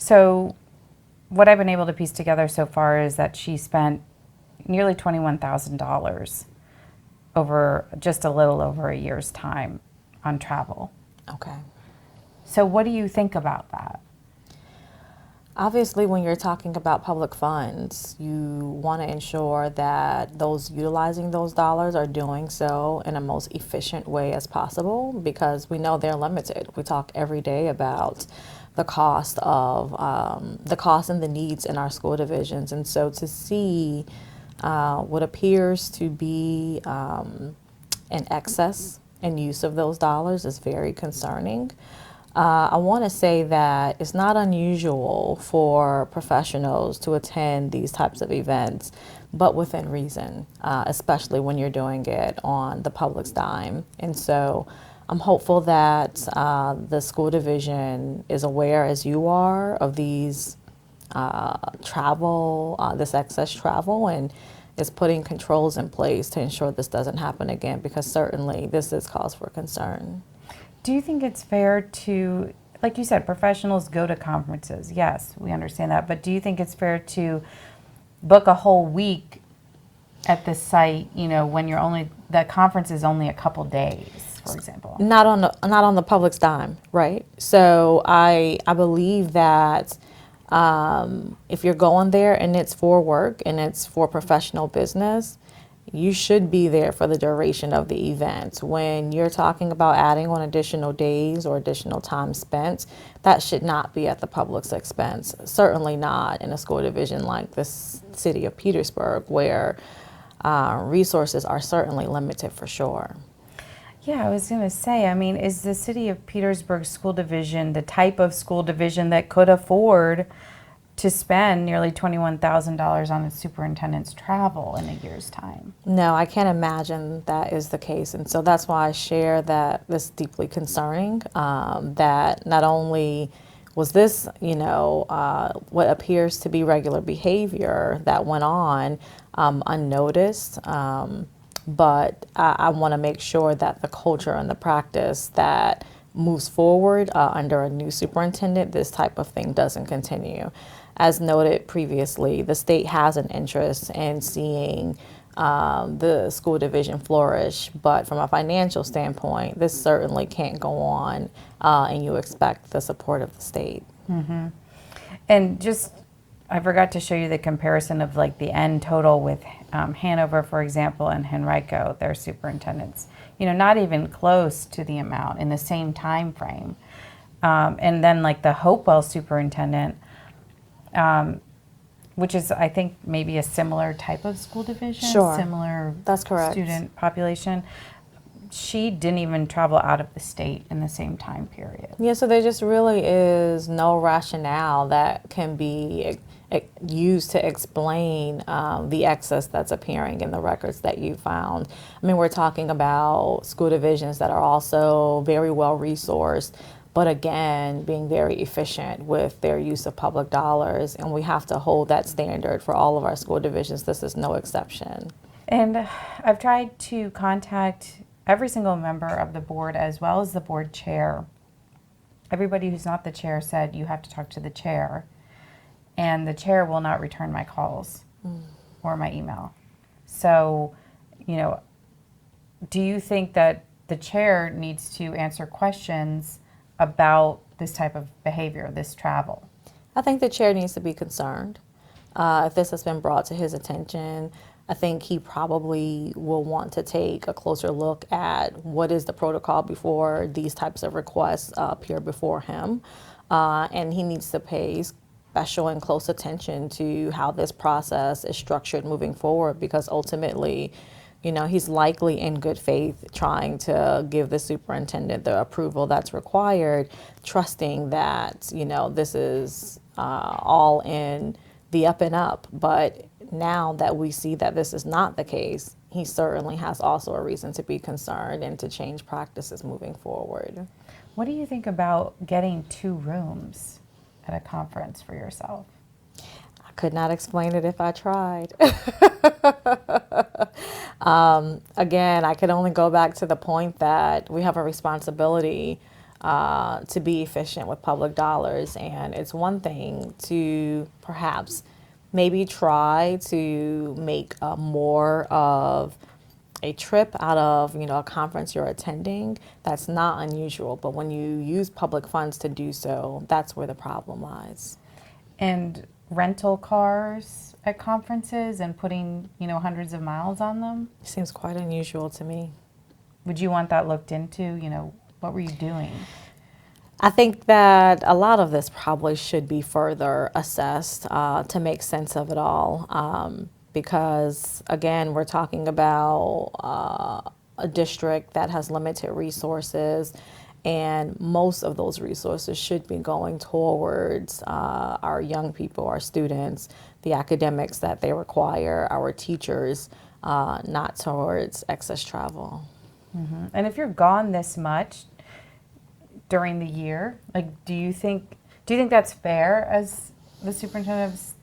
So what I've been able to piece together so far is that she spent nearly $21,000 over just a little over a year's time on travel. Okay. So what do you think about that? Obviously, when you're talking about public funds, you want to ensure that those utilizing those dollars are doing so in a most efficient way as possible, because we know they're limited. We talk every day about the cost and the needs in our school divisions, and so to see what appears to be an excess in use of those dollars is very concerning. I want to say that it's not unusual for professionals to attend these types of events, but within reason, especially when you're doing it on the public's dime. And so I'm hopeful that the school division is aware, as you are, of these this excess travel, and is putting controls in place to ensure this doesn't happen again, because certainly this is cause for concern. Do you think it's fair to, like you said, professionals go to conferences? Yes, we understand that. But do you think it's fair to book a whole week at the site, when the conference is only a couple days, for example? Not on the public's dime, right? So I believe that if you're going there and it's for work and it's for professional business, you should be there for the duration of the event. When you're talking about adding on additional days or additional time spent, that should not be at the public's expense. Certainly not in a school division like the city of Petersburg, where resources are certainly limited for sure. Yeah, I was going to say, is the city of Petersburg school division the type of school division that could afford to spend nearly $21,000 on a superintendent's travel in a year's time? No, I can't imagine that is the case. And so that's why I share that this is deeply concerning, that not only was this, what appears to be regular behavior that went on unnoticed, but I want to make sure that the culture and the practice that moves forward under a new superintendent, this type of thing doesn't continue. As noted previously, the state has an interest in seeing the school division flourish, but from a financial standpoint, this certainly can't go on, and you expect the support of the state. Mm-hmm. And I forgot to show you the comparison of the end total with Hanover, for example, and Henrico, their superintendents. Not even close to the amount in the same time frame. And then the Hopewell superintendent, which is, I think, maybe a similar type of school division, Sure. Similar That's correct. Student population. She didn't even travel out of the state in the same time period. Yeah, so there just really is no rationale that can be used to explain the excess that's appearing in the records that you found. We're talking about school divisions that are also very well resourced, but again, being very efficient with their use of public dollars, and we have to hold that standard for all of our school divisions. This is no exception. And I've tried to contact every single member of the board as well as the board chair. Everybody who's not the chair said you have to talk to the chair, and the chair will not return my calls or my email. So, do you think that the chair needs to answer questions about this type of behavior, this travel? I think the chair needs to be concerned. If this has been brought to his attention, I think he probably will want to take a closer look at what is the protocol before these types of requests appear before him. And he needs to pay special and close attention to how this process is structured moving forward, because ultimately, he's likely in good faith trying to give the superintendent the approval that's required, trusting that, this is all in the up and up. But now that we see that this is not the case, he certainly has also a reason to be concerned and to change practices moving forward. What do you think about getting 2 rooms at a conference for yourself? I could not explain it if I tried. Again, I could only go back to the point that we have a responsibility to be efficient with public dollars. And it's one thing to perhaps maybe try to make more of a trip out of a conference you're attending. That's not unusual, but when you use public funds to do so, that's where the problem lies. And rental cars at conferences and putting, hundreds of miles on them? Seems quite unusual to me. Would you want that looked into? What were you doing? I think that a lot of this probably should be further assessed to make sense of it all. Because, again, we're talking about a district that has limited resources, and most of those resources should be going towards our young people, our students, the academics that they require, our teachers, not towards excess travel. Mm-hmm. And if you're gone this much during the year, do you think that's fair as the superintendent of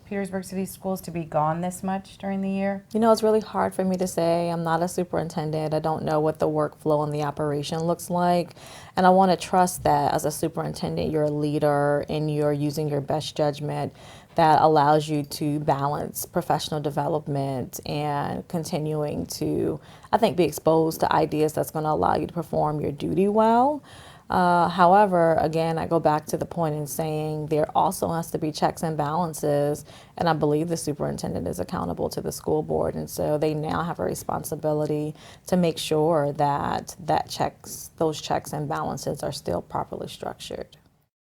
Petersburg City Schools to be gone this much during the year? It's really hard for me to say. I'm not a superintendent. I don't know what the workflow and the operation looks like. And I want to trust that as a superintendent, you're a leader and you're using your best judgment that allows you to balance professional development and continuing to, I think, be exposed to ideas that's going to allow you to perform your duty well. However, again, I go back to the point in saying there also has to be checks and balances, and I believe the superintendent is accountable to the school board, and so they now have a responsibility to make sure that those checks and balances are still properly structured.